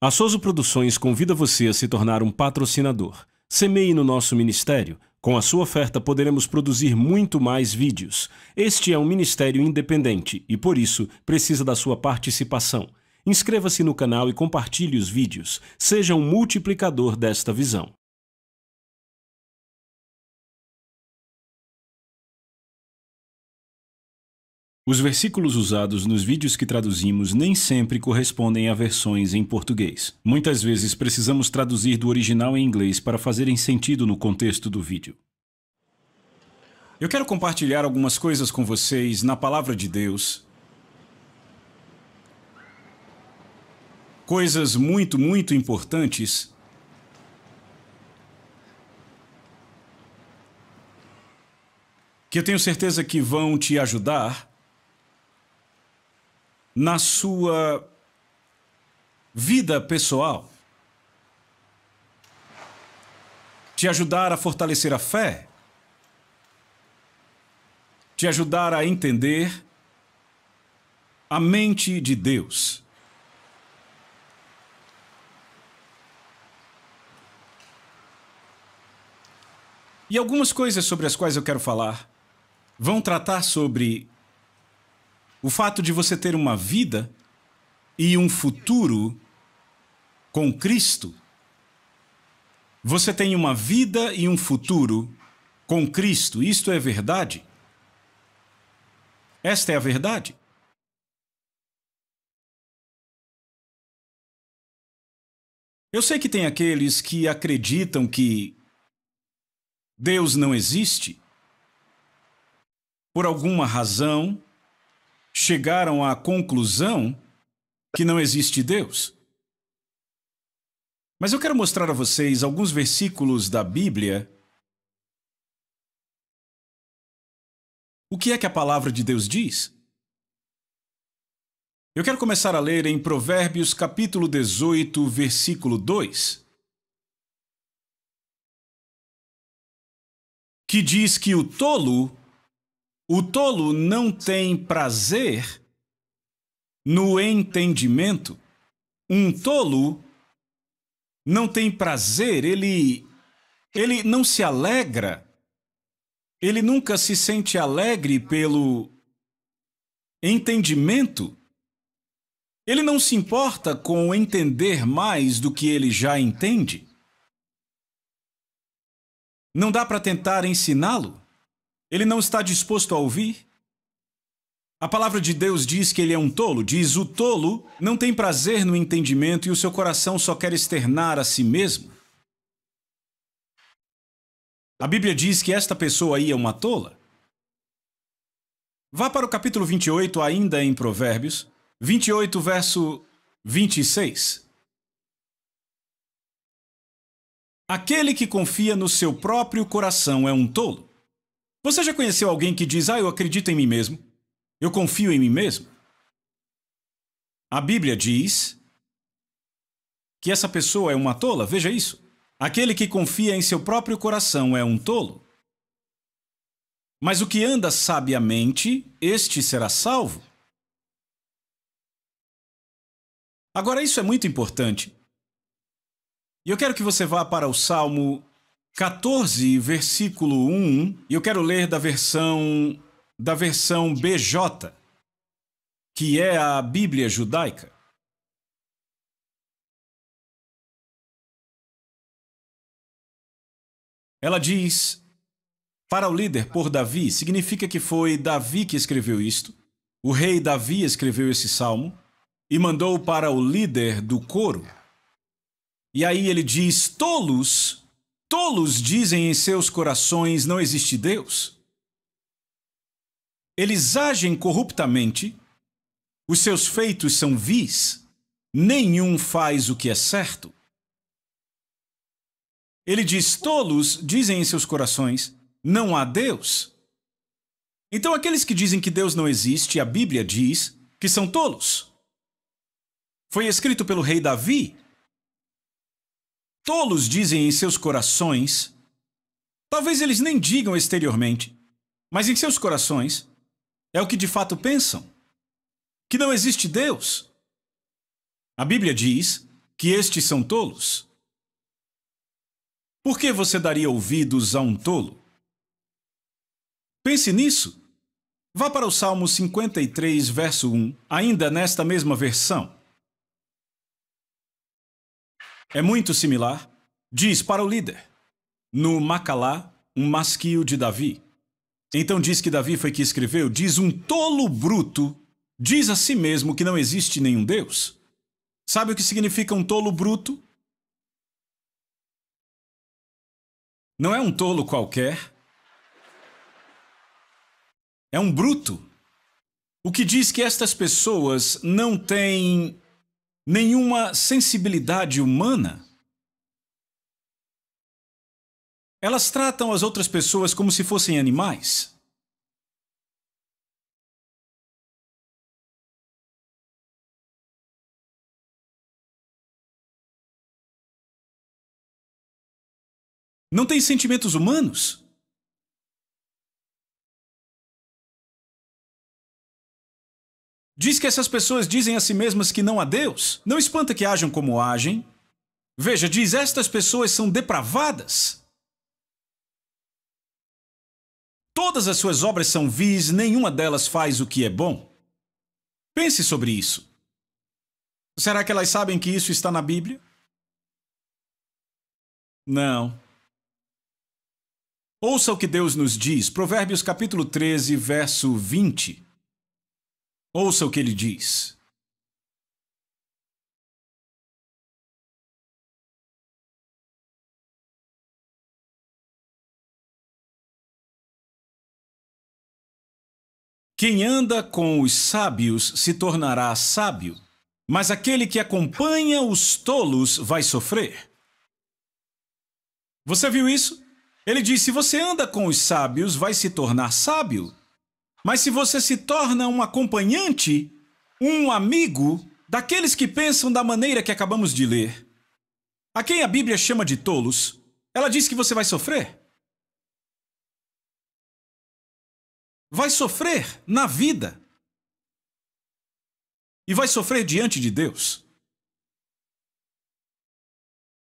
A Souza Produções convida você a se tornar um patrocinador. Semeie no nosso ministério. Com a sua oferta poderemos produzir muito mais vídeos. Este é um ministério independente e, por isso, precisa da sua participação. Inscreva-se no canal e compartilhe os vídeos. Seja um multiplicador desta visão. Os versículos usados nos vídeos que traduzimos nem sempre correspondem a versões em português. Muitas vezes precisamos traduzir do original em inglês para fazerem sentido no contexto do vídeo. Eu quero compartilhar algumas coisas com vocês na Palavra de Deus. Coisas muito importantes. Que eu tenho certeza que vão te ajudar na sua vida pessoal, te ajudar a fortalecer a fé, te ajudar a entender a mente de Deus. E algumas coisas sobre as quais eu quero falar vão tratar sobre o fato de você ter uma vida e um futuro com Cristo. Você tem uma vida e um futuro com Cristo. Isto é verdade? Esta é a verdade? Eu sei que tem aqueles que acreditam que Deus não existe. Por alguma razão, chegaram à conclusão que não existe Deus. Mas eu quero mostrar a vocês alguns versículos da Bíblia. O que é que a palavra de Deus diz? Eu quero começar a ler em Provérbios capítulo 18, versículo 2. Que diz que o tolo não tem prazer no entendimento. Um tolo não tem prazer, ele não se alegra, ele nunca se sente alegre pelo entendimento. Ele não se importa com entender mais do que ele já entende. Não dá para tentar ensiná-lo. Ele não está disposto a ouvir. A palavra de Deus diz que ele é um tolo. Diz: o tolo não tem prazer no entendimento e o seu coração só quer externar a si mesmo. A Bíblia diz que esta pessoa aí é uma tola. Vá para o capítulo 28, ainda em Provérbios, 28, verso 26. Aquele que confia no seu próprio coração é um tolo. Você já conheceu alguém que diz: eu acredito em mim mesmo, eu confio em mim mesmo? A Bíblia diz que essa pessoa é uma tola. Veja isso. Aquele que confia em seu próprio coração é um tolo. Mas o que anda sabiamente, este será salvo. Agora, isso é muito importante. E eu quero que você vá para o Salmo 14, versículo 1, e eu quero ler da versão BJ, que é a Bíblia judaica. Ela diz: para o líder por Davi, significa que foi Davi que escreveu isto. O rei Davi escreveu esse salmo e mandou para o líder do coro. E aí ele diz: tolos dizem em seus corações, não existe Deus. Eles agem corruptamente, os seus feitos são vis, nenhum faz o que é certo. Ele diz: tolos dizem em seus corações, não há Deus. Então aqueles que dizem que Deus não existe, a Bíblia diz que são tolos. Foi escrito pelo rei Davi. Tolos dizem em seus corações, talvez eles nem digam exteriormente, mas em seus corações é o que de fato pensam, que não existe Deus. A Bíblia diz que estes são tolos? Por que você daria ouvidos a um tolo? Pense nisso. Vá para o Salmo 53, verso 1, ainda nesta mesma versão. É muito similar. Diz para o líder, no Macalá, um masquio de Davi. Então diz que Davi foi que escreveu, diz um tolo bruto, diz a si mesmo que não existe nenhum Deus. Sabe o que significa um tolo bruto? Não é um tolo qualquer. É um bruto. O que diz que estas pessoas não têm nenhuma sensibilidade humana. Elas tratam as outras pessoas como se fossem animais. Não têm sentimentos humanos. Diz que essas pessoas dizem a si mesmas que não há Deus. Não espanta que ajam como agem. Veja, diz, estas pessoas são depravadas. Todas as suas obras são vis, nenhuma delas faz o que é bom. Pense sobre isso. Será que elas sabem que isso está na Bíblia? Não. Ouça o que Deus nos diz, Provérbios capítulo 13, verso 20. Ouça o que ele diz. Quem anda com os sábios se tornará sábio, mas aquele que acompanha os tolos vai sofrer. Você viu isso? Ele diz, se você anda com os sábios, vai se tornar sábio. Mas se você se torna um acompanhante, um amigo, daqueles que pensam da maneira que acabamos de ler, a quem a Bíblia chama de tolos, ela diz que você vai sofrer. Vai sofrer na vida. E vai sofrer diante de Deus.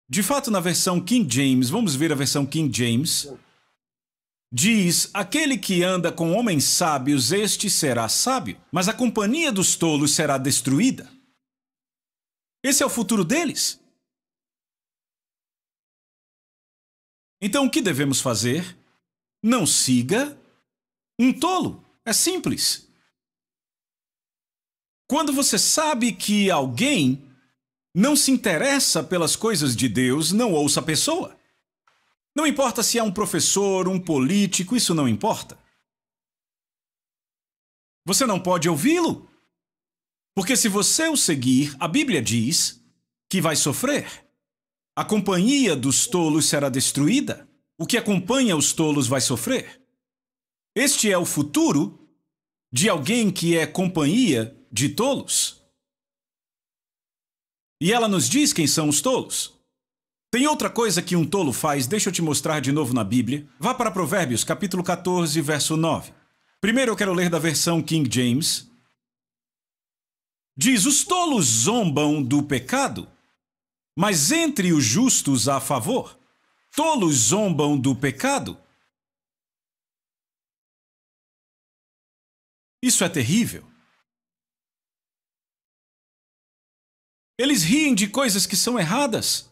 De fato, na versão King James, vamos ver a versão King James, diz, aquele que anda com homens sábios, este será sábio, mas a companhia dos tolos será destruída. Esse é o futuro deles. Então, o que devemos fazer? Não siga um tolo. É simples. Quando você sabe que alguém não se interessa pelas coisas de Deus, não ouça a pessoa. Não importa se é um professor, um político, isso não importa. Você não pode ouvi-lo. Porque se você o seguir, a Bíblia diz que vai sofrer. A companhia dos tolos será destruída. O que acompanha os tolos vai sofrer. Este é o futuro de alguém que é companhia de tolos. E ela nos diz quem são os tolos. Tem outra coisa que um tolo faz, deixa eu te mostrar de novo na Bíblia. Vá para Provérbios, capítulo 14, verso 9. Primeiro eu quero ler da versão King James. Diz, os tolos zombam do pecado, mas entre os justos há favor. Tolos zombam do pecado. Isso é terrível. Eles riem de coisas que são erradas.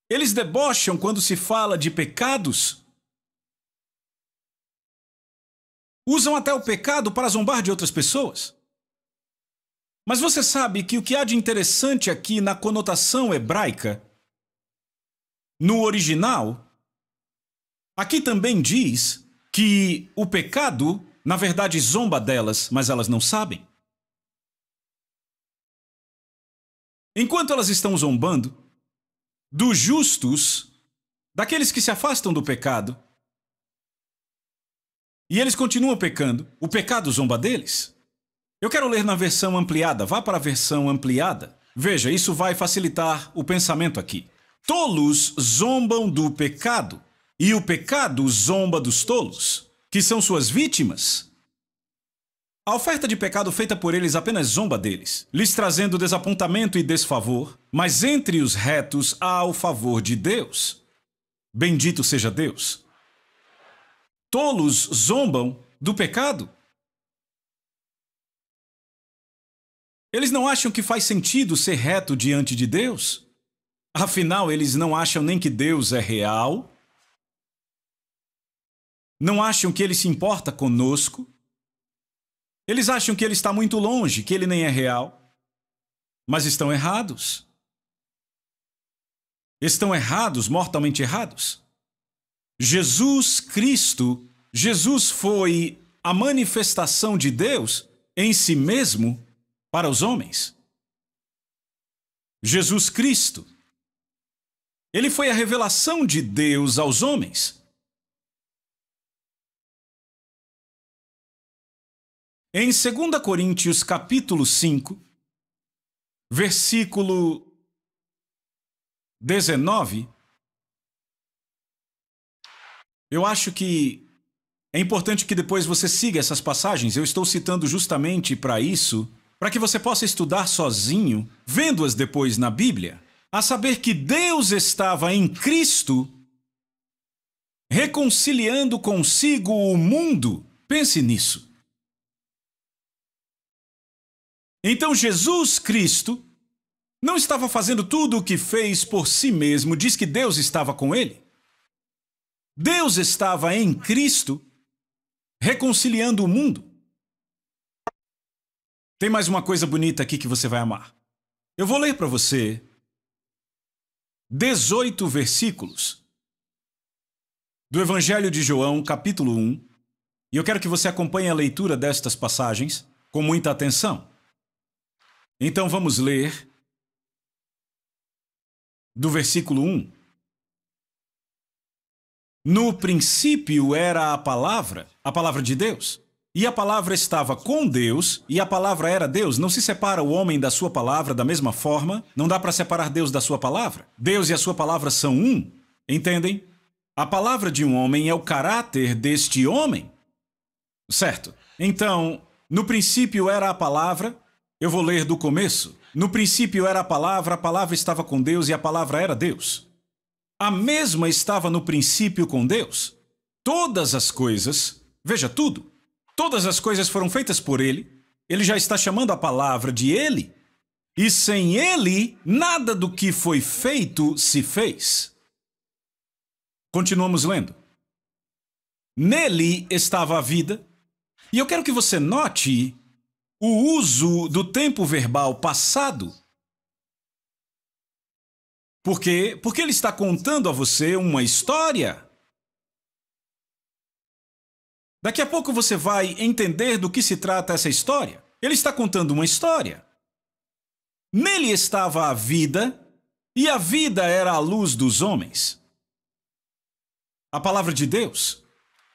Eles debocham quando se fala de pecados. Usam até o pecado para zombar de outras pessoas. Mas você sabe que o que há de interessante aqui na conotação hebraica, no original, aqui também diz que o pecado, na verdade, zomba delas, mas elas não sabem. Enquanto elas estão zombando dos justos, daqueles que se afastam do pecado, e eles continuam pecando, o pecado zomba deles. Eu quero ler na versão ampliada. Vá para a versão ampliada. Veja, isso vai facilitar o pensamento aqui. Tolos zombam do pecado, e o pecado zomba dos tolos, que são suas vítimas. A oferta de pecado feita por eles apenas zomba deles, lhes trazendo desapontamento e desfavor, mas entre os retos há o favor de Deus. Bendito seja Deus. Tolos zombam do pecado. Eles não acham que faz sentido ser reto diante de Deus? Afinal, eles não acham nem que Deus é real. Não acham que Ele se importa conosco. Eles acham que Ele está muito longe, que Ele nem é real. Mas estão errados. Estão errados, mortalmente errados. Jesus Cristo, Jesus foi a manifestação de Deus em si mesmo para os homens. Jesus Cristo, Ele foi a revelação de Deus aos homens. Em 2 Coríntios capítulo 5, versículo 19, eu acho que é importante que depois você siga essas passagens. Eu estou citando justamente para isso, para que você possa estudar sozinho, vendo-as depois na Bíblia, a saber que Deus estava em Cristo reconciliando consigo o mundo. Pense nisso. Então Jesus Cristo não estava fazendo tudo o que fez por si mesmo, diz que Deus estava com ele. Deus estava em Cristo reconciliando o mundo. Tem mais uma coisa bonita aqui que você vai amar. Eu vou ler para você 18 versículos do Evangelho de João, capítulo 1, e eu quero que você acompanhe a leitura destas passagens com muita atenção. Então vamos ler do versículo 1. No princípio era a palavra de Deus. E a palavra estava com Deus, e a palavra era Deus. Não se separa o homem da sua palavra da mesma forma. Não dá para separar Deus da sua palavra. Deus e a sua palavra são um. Entendem? A palavra de um homem é o caráter deste homem. Certo? Então, no princípio era a palavra. Eu vou ler do começo. No princípio era a palavra estava com Deus e a palavra era Deus. A mesma estava no princípio com Deus. Todas as coisas, veja tudo, todas as coisas foram feitas por Ele. Ele já está chamando a palavra de Ele. E sem Ele, nada do que foi feito se fez. Continuamos lendo. Nele estava a vida. E eu quero que você note o uso do tempo verbal passado. Por quê? Porque ele está contando a você uma história. Daqui a pouco você vai entender do que se trata essa história. Ele está contando uma história. Nele estava a vida, e a vida era a luz dos homens. A palavra de Deus.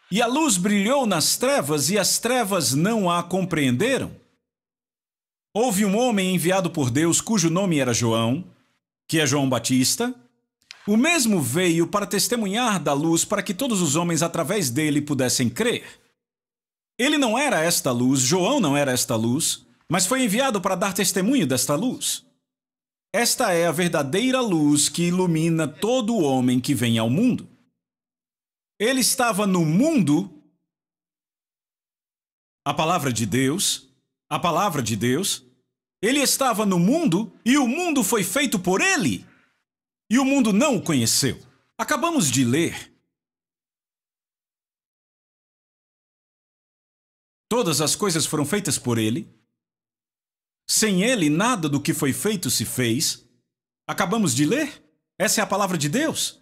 E a luz brilhou nas trevas, e as trevas não a compreenderam. Houve um homem enviado por Deus, cujo nome era João, que é João Batista. O mesmo veio para testemunhar da luz, para que todos os homens através dele pudessem crer. Ele não era esta luz, João não era esta luz, mas foi enviado para dar testemunho desta luz. Esta é a verdadeira luz que ilumina todo homem que vem ao mundo. Ele estava no mundo, a palavra de Deus, ele estava no mundo e o mundo foi feito por ele. E o mundo não o conheceu. Acabamos de ler. Todas as coisas foram feitas por ele. Sem ele, nada do que foi feito se fez. Acabamos de ler. Essa é a palavra de Deus.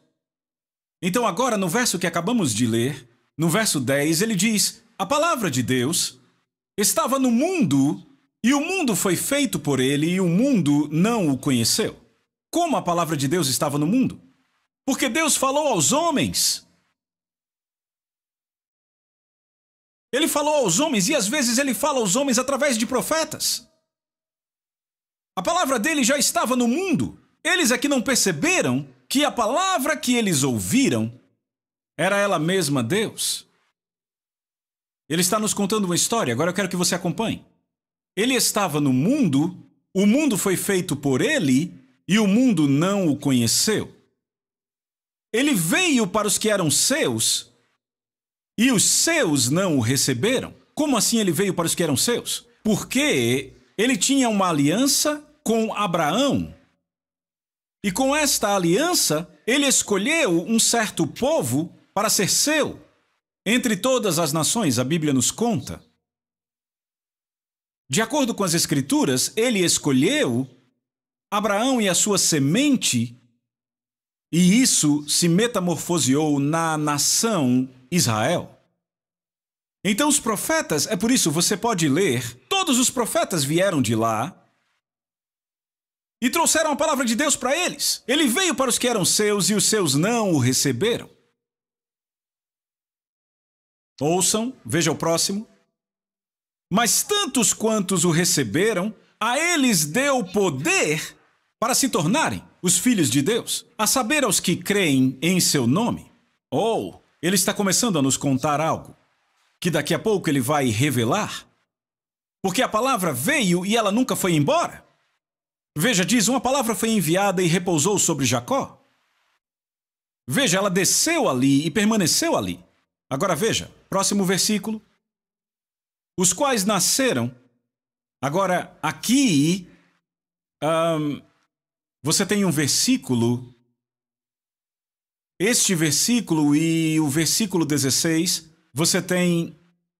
Então agora, no verso que acabamos de ler, no verso 10, ele diz: a palavra de Deus estava no mundo, e o mundo foi feito por ele, e o mundo não o conheceu. Como a palavra de Deus estava no mundo? Porque Deus falou aos homens. Ele falou aos homens, e às vezes ele fala aos homens através de profetas. A palavra dele já estava no mundo. Eles é que não perceberam que a palavra que eles ouviram era ela mesma Deus. Ele está nos contando uma história, agora eu quero que você acompanhe. Ele estava no mundo, o mundo foi feito por ele e o mundo não o conheceu. Ele veio para os que eram seus e os seus não o receberam. Como assim ele veio para os que eram seus? Porque ele tinha uma aliança com Abraão. E com esta aliança, ele escolheu um certo povo para ser seu. Entre todas as nações, a Bíblia nos conta. De acordo com as Escrituras, ele escolheu Abraão e a sua semente, e isso se metamorfoseou na nação Israel. Então os profetas, é por isso você pode ler, todos os profetas vieram de lá e trouxeram a palavra de Deus para eles. Ele veio para os que eram seus e os seus não o receberam. Ouçam, veja o próximo. Mas tantos quantos o receberam, a eles deu poder para se tornarem os filhos de Deus, a saber, aos que creem em seu nome. Ou, ele está começando a nos contar algo que daqui a pouco ele vai revelar. Porque a palavra veio e ela nunca foi embora. Veja, diz, uma palavra foi enviada e repousou sobre Jacó. Veja, ela desceu ali e permaneceu ali. Agora veja, próximo versículo. Os quais nasceram. Agora, aqui, você tem um versículo. Este versículo e o versículo 16, você tem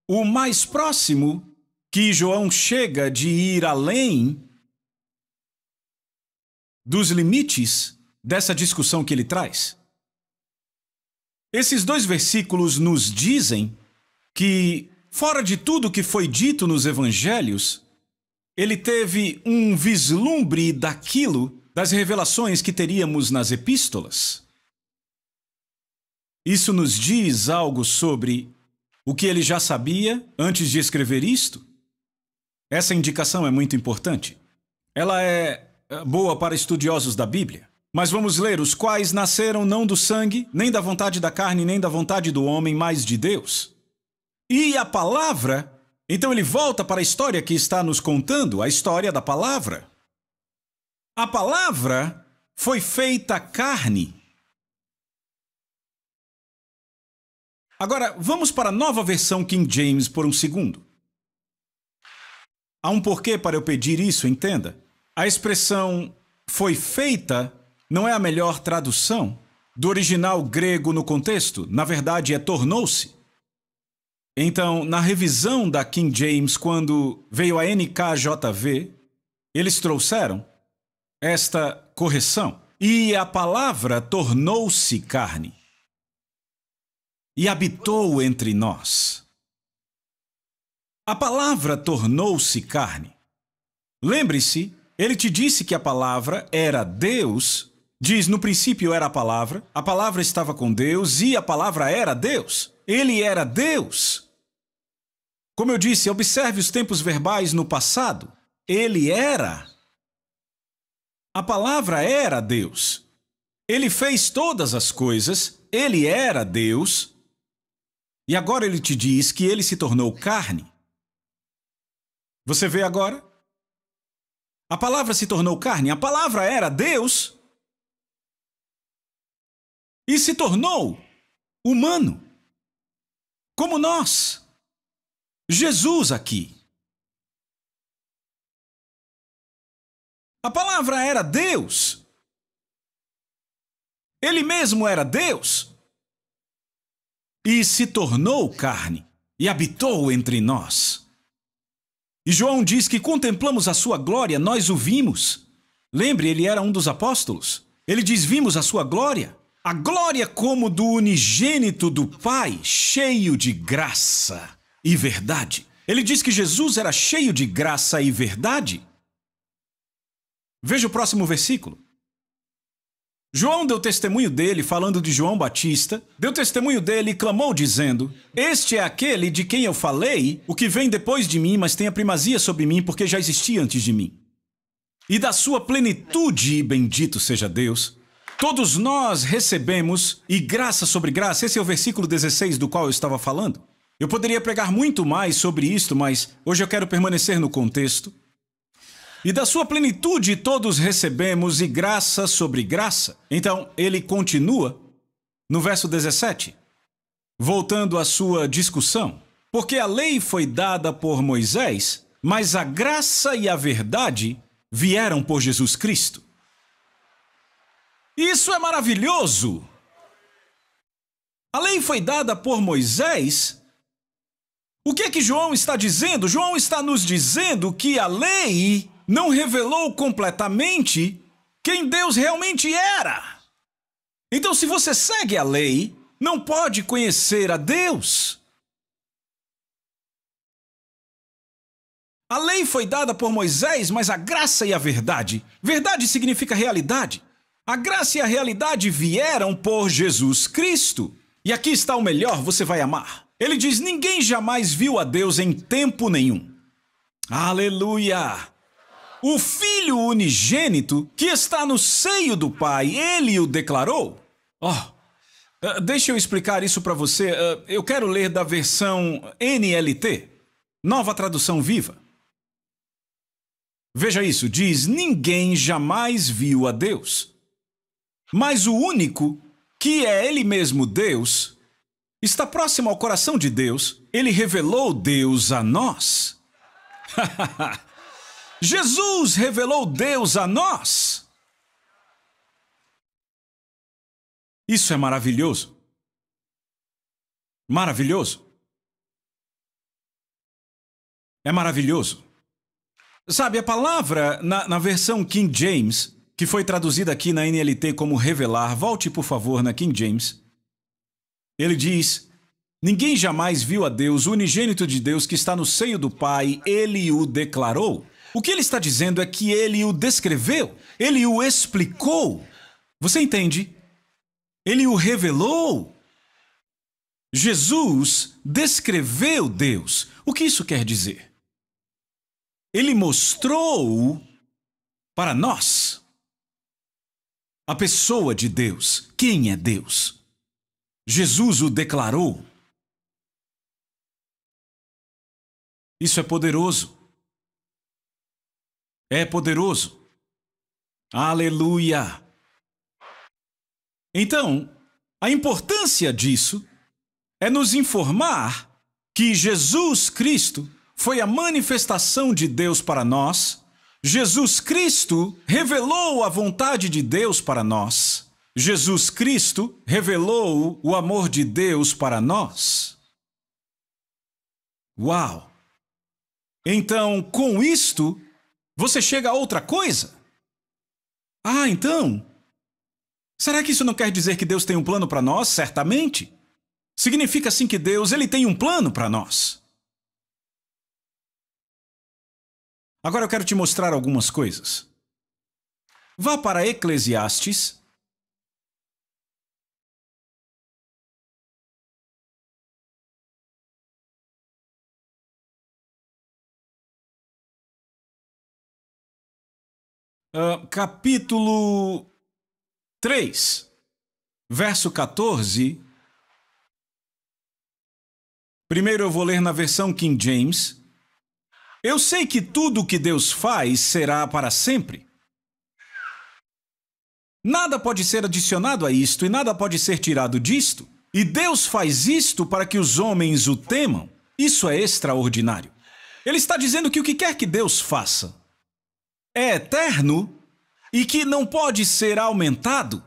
o mais próximo que João chega de ir além dos limites dessa discussão que ele traz. Esses dois versículos nos dizem que, fora de tudo que foi dito nos evangelhos, ele teve um vislumbre daquilo, das revelações que teríamos nas epístolas. Isso nos diz algo sobre o que ele já sabia antes de escrever isto? Essa indicação é muito importante. Ela é boa para estudiosos da Bíblia. Mas vamos ler: os quais nasceram não do sangue, nem da vontade da carne, nem da vontade do homem, mas de Deus. E a palavra, então ele volta para a história que está nos contando, a história da palavra. A palavra foi feita carne. Agora, vamos para a nova versão King James por um segundo. Há um porquê para eu pedir isso, entenda. A expressão foi feita não é a melhor tradução do original grego no contexto. Na verdade, é tornou-se. Então, na revisão da King James, quando veio a NKJV, eles trouxeram esta correção. E a palavra tornou-se carne e habitou entre nós. A palavra tornou-se carne. Lembre-se, ele te disse que a palavra era Deus. Diz, no princípio era a palavra estava com Deus e a palavra era Deus. Ele era Deus. Como eu disse, observe os tempos verbais no passado. Ele era. A palavra era Deus. Ele fez todas as coisas. Ele era Deus. E agora ele te diz que ele se tornou carne. Você vê agora? A palavra se tornou carne. A palavra era Deus. E se tornou humano. Como nós. Jesus aqui. A palavra era Deus. Ele mesmo era Deus. E se tornou carne. E habitou entre nós. E João diz que contemplamos a sua glória, nós o vimos. Lembre, ele era um dos apóstolos. Ele diz, vimos a sua glória. A glória como do unigênito do Pai, cheio de graça e verdade. Ele diz que Jesus era cheio de graça e verdade. Veja o próximo versículo. João deu testemunho dele, falando de João Batista, deu testemunho dele e clamou, dizendo, este é aquele de quem eu falei, o que vem depois de mim, mas tem a primazia sobre mim, porque já existia antes de mim. E da sua plenitude, bendito seja Deus, todos nós recebemos, e graça sobre graça, esse é o versículo 16 do qual eu estava falando. Eu poderia pregar muito mais sobre isto, mas hoje eu quero permanecer no contexto. E da sua plenitude todos recebemos, e graça sobre graça. Então, ele continua no verso 17, voltando à sua discussão. Porque a lei foi dada por Moisés, mas a graça e a verdade vieram por Jesus Cristo. Isso é maravilhoso! A lei foi dada por Moisés. O que é que João está dizendo? João está nos dizendo que a lei não revelou completamente quem Deus realmente era. Então, se você segue a lei, não pode conhecer a Deus. A lei foi dada por Moisés, mas a graça e a verdade. Verdade significa realidade. A graça e a realidade vieram por Jesus Cristo. E aqui está o melhor, você vai amar. Ele diz, ninguém jamais viu a Deus em tempo nenhum. Aleluia! O Filho unigênito que está no seio do Pai, ele o declarou. Deixa eu explicar isso para você. Eu quero ler da versão NLT, Nova Tradução Viva. Veja isso, diz, ninguém jamais viu a Deus. Mas o único, que é ele mesmo Deus, está próximo ao coração de Deus. Ele revelou Deus a nós. Jesus revelou Deus a nós. Isso é maravilhoso. Maravilhoso. É maravilhoso. Sabe, a palavra na versão King James, que foi traduzida aqui na NLT como revelar, volte por favor na King James. Ele diz, ninguém jamais viu a Deus, o unigênito de Deus que está no seio do Pai, ele o declarou. O que ele está dizendo é que ele o descreveu, ele o explicou. Você entende? Ele o revelou. Jesus descreveu Deus. O que isso quer dizer? Ele mostrou para nós a pessoa de Deus. Quem é Deus? Jesus o declarou. Isso é poderoso. É poderoso. Aleluia! Então, a importância disso é nos informar que Jesus Cristo foi a manifestação de Deus para nós. Jesus Cristo revelou a vontade de Deus para nós. Jesus Cristo revelou o amor de Deus para nós. Uau! Então, com isto, você chega a outra coisa? Então, será que isso não quer dizer que Deus tem um plano para nós? Certamente. Significa sim que Deus, ele tem um plano para nós. Agora eu quero te mostrar algumas coisas. Vá para Eclesiastes. Capítulo 3, verso 14. Primeiro eu vou ler na versão King James. Eu sei que tudo o que Deus faz será para sempre. Nada pode ser adicionado a isto e nada pode ser tirado disto. E Deus faz isto para que os homens o temam. Isso é extraordinário. Ele está dizendo que o que quer que Deus faça é eterno e que não pode ser aumentado.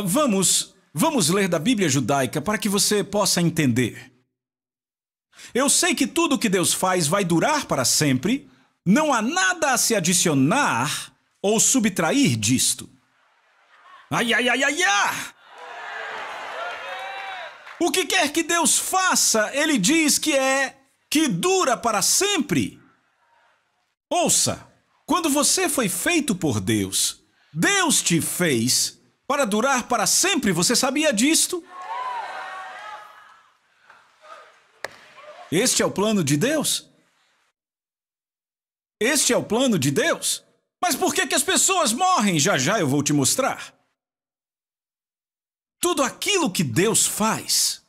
Vamos ler da Bíblia judaica para que você possa entender. Eu sei que tudo o que Deus faz vai durar para sempre. Não há nada a se adicionar ou subtrair disto. Ai! O que quer que Deus faça, ele diz que dura para sempre. Ouça, quando você foi feito por Deus, Deus te fez para durar para sempre. Você sabia disto? Este é o plano de Deus? Este é o plano de Deus? Mas por que as pessoas morrem? Já já eu vou te mostrar. Tudo aquilo que Deus faz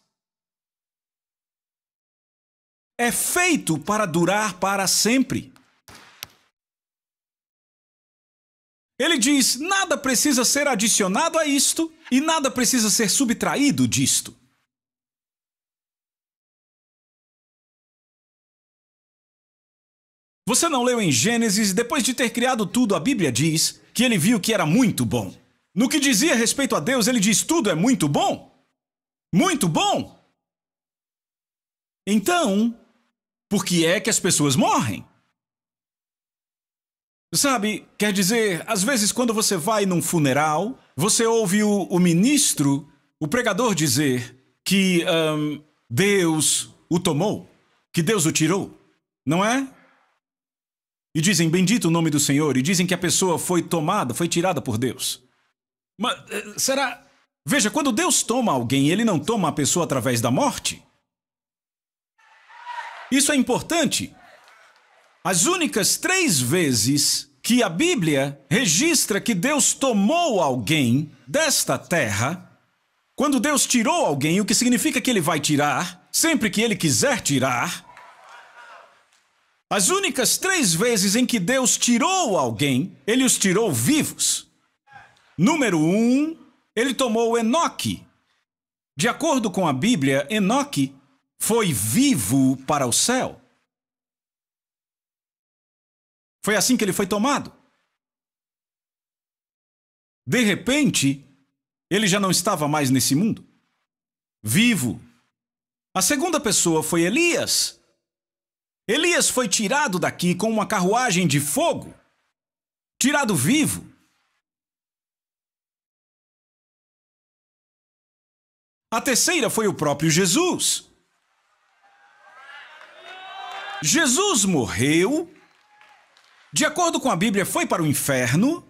é feito para durar para sempre. Ele diz: nada precisa ser adicionado a isto e nada precisa ser subtraído disto. Você não leu em Gênesis, depois de ter criado tudo, a Bíblia diz que ele viu que era muito bom. No que dizia respeito a Deus, ele diz: tudo é muito bom. Muito bom. Então, por que é que as pessoas morrem? Sabe, quer dizer, às vezes quando você vai num funeral, você ouve o ministro, o pregador dizer que Deus o tomou, que Deus o tirou, não é? E dizem, bendito o nome do Senhor, e dizem que a pessoa foi tomada, foi tirada por Deus. Mas será? Veja, quando Deus toma alguém, ele não toma a pessoa através da morte? Isso é importante. As únicas 3 vezes que a Bíblia registra que Deus tomou alguém desta terra, quando Deus tirou alguém, o que significa que ele vai tirar, sempre que ele quiser tirar. As únicas 3 vezes em que Deus tirou alguém, ele os tirou vivos. Número 1, ele tomou Enoque. De acordo com a Bíblia, Enoque foi vivo para o céu. Foi assim que ele foi tomado. De repente, ele já não estava mais nesse mundo. Vivo. A segunda pessoa foi Elias. Elias foi tirado daqui com uma carruagem de fogo. Tirado vivo. A terceira foi o próprio Jesus. Jesus morreu. De acordo com a Bíblia, foi para o inferno,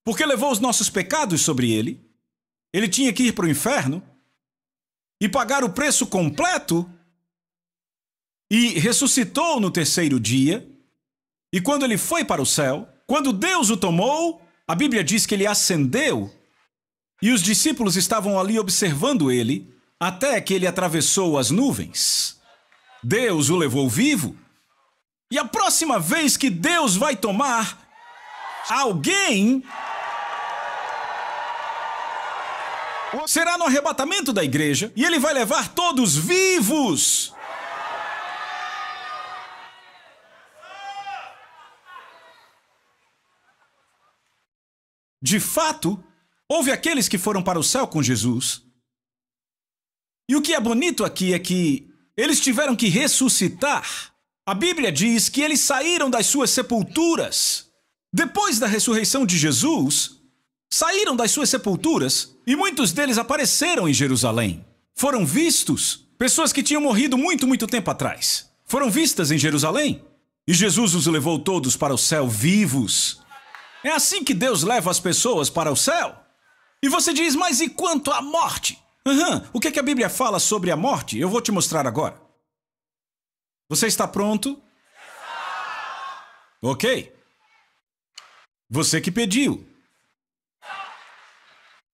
porque levou os nossos pecados sobre ele. Ele tinha que ir para o inferno e pagar o preço completo, e ressuscitou no 3º dia. E quando ele foi para o céu, quando Deus o tomou, a Bíblia diz que ele ascendeu, e os discípulos estavam ali observando ele, até que ele atravessou as nuvens. Deus o levou vivo. E a próxima vez que Deus vai tomar alguém, será no arrebatamento da igreja, e ele vai levar todos vivos. De fato, houve aqueles que foram para o céu com Jesus. E o que é bonito aqui é que eles tiveram que ressuscitar. A Bíblia diz que eles saíram das suas sepulturas. Depois da ressurreição de Jesus, saíram das suas sepulturas e muitos deles apareceram em Jerusalém. Foram vistos. Pessoas que tinham morrido muito tempo atrás. Foram vistas em Jerusalém. E Jesus os levou todos para o céu vivos. É assim que Deus leva as pessoas para o céu. E você diz, mas e quanto à morte? O que a Bíblia fala sobre a morte? Eu vou te mostrar agora. Você está pronto? Ok. Você que pediu.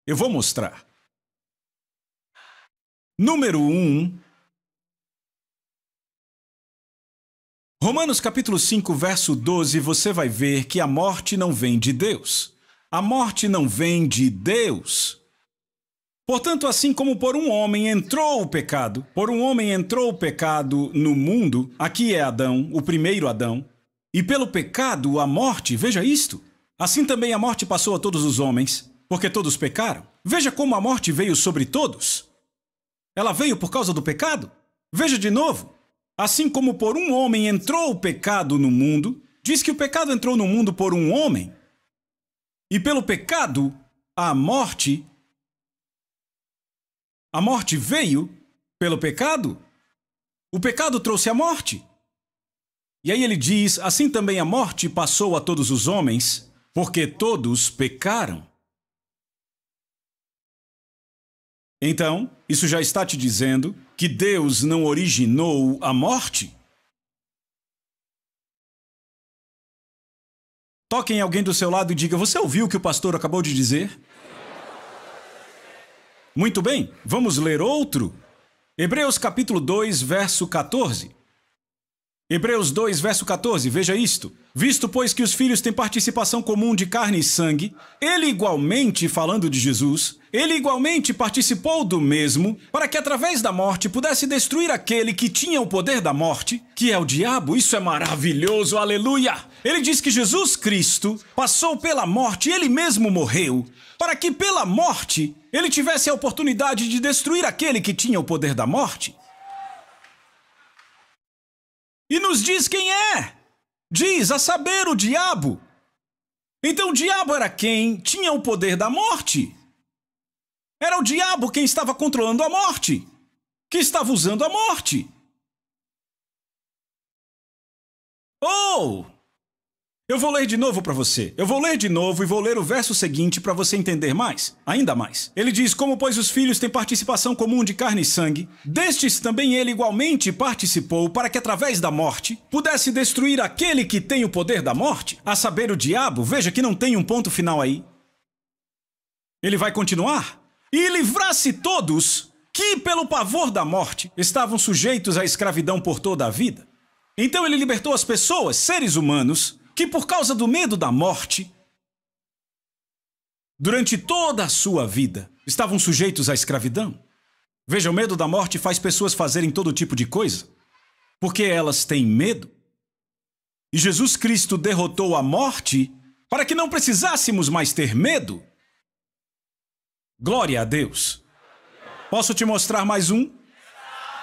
Eu vou mostrar. Número 1. Romanos capítulo 5, verso 12, você vai ver que a morte não vem de Deus. A morte não vem de Deus. Portanto, assim como por um homem entrou o pecado, no mundo, aqui é Adão, o primeiro Adão, e pelo pecado a morte, veja isto, assim também a morte passou a todos os homens, porque todos pecaram. Veja como a morte veio sobre todos. Ela veio por causa do pecado. Veja de novo, assim como por um homem entrou o pecado no mundo, diz que o pecado entrou no mundo por um homem, e pelo pecado a morte veio pelo pecado. O pecado trouxe a morte. E aí ele diz, assim também a morte passou a todos os homens, porque todos pecaram. Então, isso já está te dizendo que Deus não originou a morte? Toque em alguém do seu lado e diga, você ouviu o que o pastor acabou de dizer? Muito bem, vamos ler outro. Hebreus capítulo 2, verso 14. Hebreus 2, verso 14, veja isto. Visto, pois, que os filhos têm participação comum de carne e sangue, ele igualmente, falando de Jesus, ele igualmente participou do mesmo, para que através da morte pudesse destruir aquele que tinha o poder da morte, que é o diabo. Isso é maravilhoso, aleluia! Ele diz que Jesus Cristo passou pela morte, ele mesmo morreu, para que pela morte ele tivesse a oportunidade de destruir aquele que tinha o poder da morte. E nos diz quem é. Diz, a saber, o diabo. Então o diabo era quem tinha o poder da morte. Era o diabo quem estava controlando a morte, que estava usando a morte. Oh! Eu vou ler de novo para você. Eu vou ler de novo e vou ler o verso seguinte para você entender mais, ainda mais. Ele diz, como pois os filhos têm participação comum de carne e sangue, destes também ele igualmente participou para que através da morte pudesse destruir aquele que tem o poder da morte, a saber o diabo. Veja que não tem um ponto final aí. Ele vai continuar. E livrasse todos que pelo pavor da morte estavam sujeitos à escravidão por toda a vida. Então ele libertou as pessoas, seres humanos, que por causa do medo da morte, durante toda a sua vida, estavam sujeitos à escravidão. Veja, o medo da morte faz pessoas fazerem todo tipo de coisa, porque elas têm medo. E Jesus Cristo derrotou a morte para que não precisássemos mais ter medo. Glória a Deus. Posso te mostrar mais um?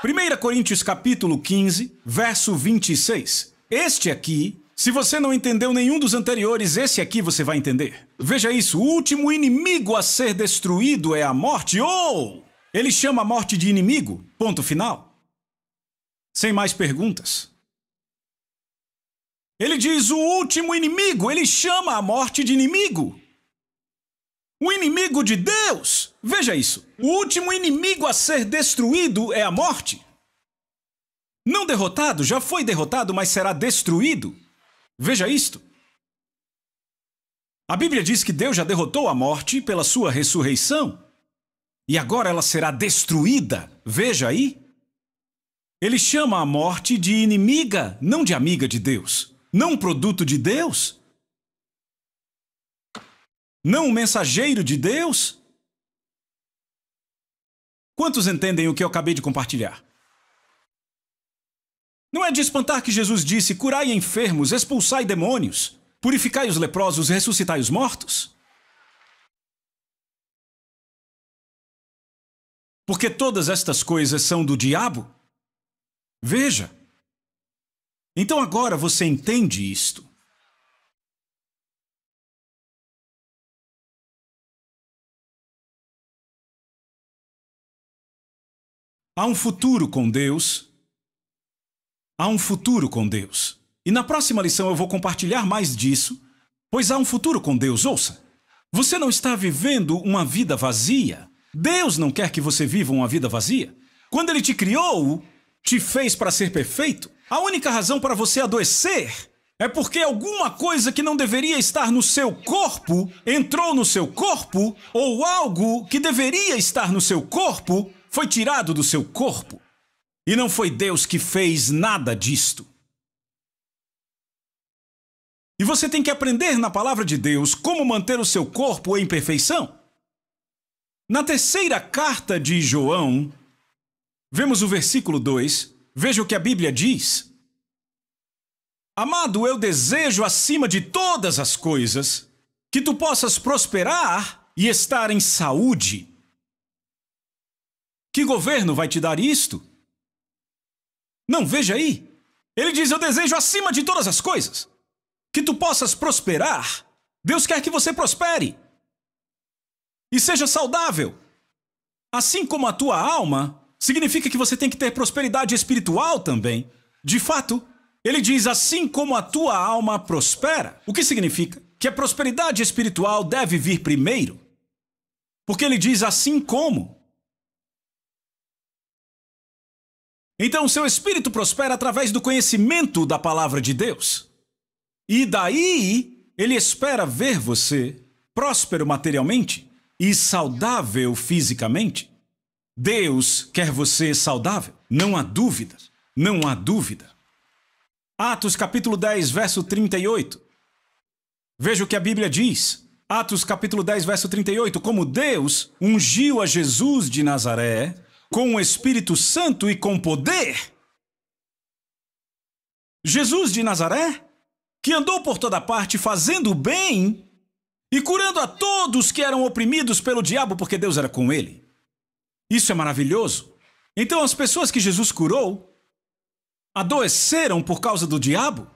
1 Coríntios capítulo 15, verso 26. Este aqui, se você não entendeu nenhum dos anteriores, esse aqui você vai entender. Veja isso, o último inimigo a ser destruído é a morte. Oh! Ele chama a morte de inimigo, ponto final. Sem mais perguntas. Ele diz o último inimigo, ele chama a morte de inimigo. O inimigo de Deus. Veja isso, o último inimigo a ser destruído é a morte. Não derrotado, já foi derrotado, mas será destruído. Veja isto. A Bíblia diz que Deus já derrotou a morte pela sua ressurreição. E agora ela será destruída. Veja aí. Ele chama a morte de inimiga, não de amiga de Deus. Não um produto de Deus. Não um mensageiro de Deus. Quantos entendem o que eu acabei de compartilhar? Não é de espantar que Jesus disse, curai enfermos, expulsai demônios, purificai os leprosos, ressuscitai os mortos? Porque todas estas coisas são do diabo? Veja. Então agora você entende isto. Há um futuro com Deus. Há um futuro com Deus. E na próxima lição eu vou compartilhar mais disso, pois há um futuro com Deus. Ouça, você não está vivendo uma vida vazia. Deus não quer que você viva uma vida vazia. Quando Ele te criou, te fez para ser perfeito. A única razão para você adoecer é porque alguma coisa que não deveria estar no seu corpo entrou no seu corpo, ou algo que deveria estar no seu corpo foi tirado do seu corpo. E não foi Deus que fez nada disto. E você tem que aprender na palavra de Deus como manter o seu corpo em perfeição. Na terceira carta de João, vemos o versículo 2. Veja o que a Bíblia diz. Amado, eu desejo acima de todas as coisas que tu possas prosperar e estar em saúde. Que governo vai te dar isto? Não, veja aí. Ele diz, eu desejo acima de todas as coisas que tu possas prosperar. Deus quer que você prospere e seja saudável. Assim como a tua alma, significa que você tem que ter prosperidade espiritual também. De fato, ele diz, assim como a tua alma prospera. O que significa? Que a prosperidade espiritual deve vir primeiro. Porque ele diz, assim como. Então, o seu espírito prospera através do conhecimento da palavra de Deus. E daí, ele espera ver você próspero materialmente e saudável fisicamente. Deus quer você saudável. Não há dúvida. Não há dúvida. Atos capítulo 10, verso 38. Veja o que a Bíblia diz. Atos capítulo 10, verso 38. Como Deus ungiu a Jesus de Nazaré com o Espírito Santo e com poder. Jesus de Nazaré, que andou por toda parte fazendo o bem e curando a todos que eram oprimidos pelo diabo, porque Deus era com ele. Isso é maravilhoso. Então as pessoas que Jesus curou adoeceram por causa do diabo?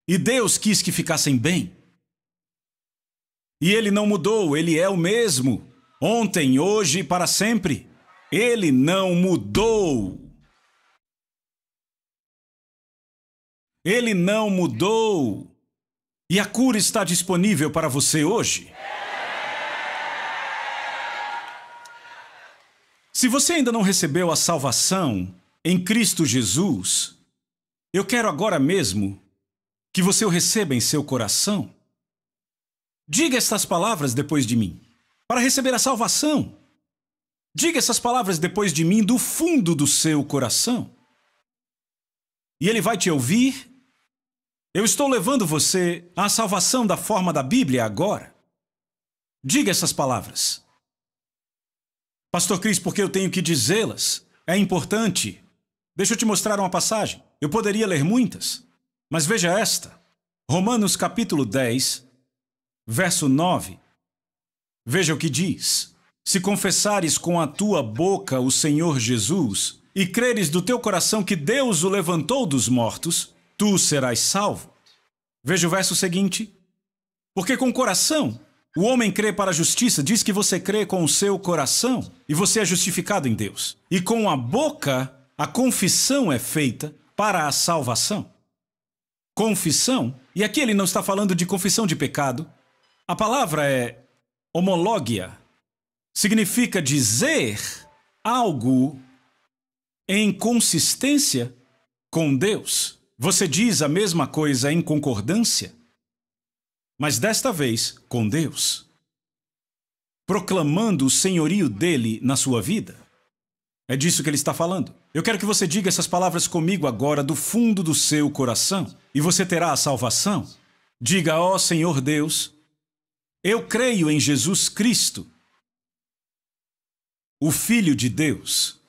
E Deus quis que ficassem bem. E ele não mudou, ele é o mesmo. Ontem, hoje e para sempre. Ele não mudou. Ele não mudou. E a cura está disponível para você hoje. Se você ainda não recebeu a salvação em Cristo Jesus, eu quero agora mesmo que você o receba em seu coração. Diga estas palavras depois de mim, para receber a salvação. Diga essas palavras depois de mim do fundo do seu coração. E ele vai te ouvir. Eu estou levando você à salvação da forma da Bíblia agora. Diga essas palavras. Pastor Cris, por que eu tenho que dizê-las? É importante. Deixa eu te mostrar uma passagem. Eu poderia ler muitas, mas veja esta. Romanos capítulo 10, verso 9. Veja o que diz. Se confessares com a tua boca o Senhor Jesus e creres do teu coração que Deus o levantou dos mortos, tu serás salvo. Veja o verso seguinte. Porque com o coração o homem crê para a justiça, diz que você crê com o seu coração e você é justificado em Deus. E com a boca a confissão é feita para a salvação. Confissão, e aqui ele não está falando de confissão de pecado. A palavra é homológia. Significa dizer algo em consistência com Deus. Você diz a mesma coisa em concordância, mas desta vez com Deus, proclamando o senhorio dele na sua vida. É disso que ele está falando. Eu quero que você diga essas palavras comigo agora do fundo do seu coração, e você terá a salvação. Diga: ó Senhor Deus, eu creio em Jesus Cristo, o Filho de Deus.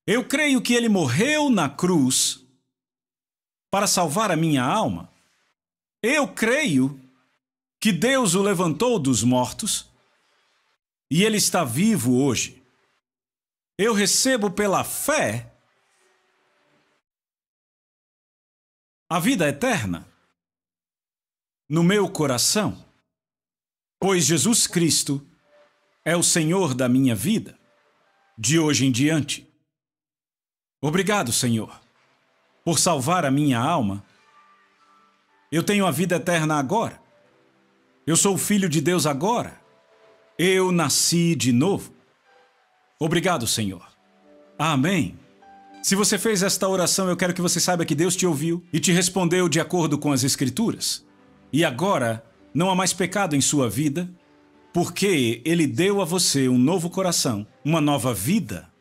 Eu creio que ele morreu na cruz para salvar a minha alma. Eu creio que Deus o levantou dos mortos e ele está vivo hoje. Eu recebo pela fé a vida eterna no meu coração, pois Jesus Cristo é o Senhor da minha vida, de hoje em diante. Obrigado, Senhor, por salvar a minha alma. Eu tenho a vida eterna agora. Eu sou o Filho de Deus agora. Eu nasci de novo. Obrigado, Senhor. Amém. Se você fez esta oração, eu quero que você saiba que Deus te ouviu e te respondeu de acordo com as Escrituras. E agora, não há mais pecado em sua vida, porque Ele deu a você um novo coração, uma nova vida.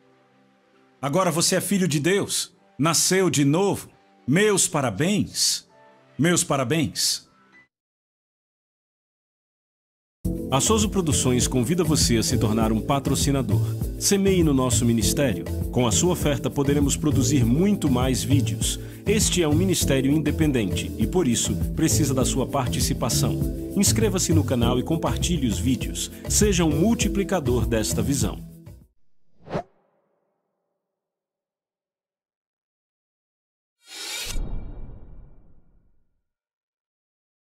Agora você é filho de Deus, nasceu de novo. Meus parabéns. Meus parabéns. A Soso Produções convida você a se tornar um patrocinador. Semeie no nosso ministério. Com a sua oferta poderemos produzir muito mais vídeos. Este é um ministério independente e, por isso, precisa da sua participação. Inscreva-se no canal e compartilhe os vídeos. Seja um multiplicador desta visão.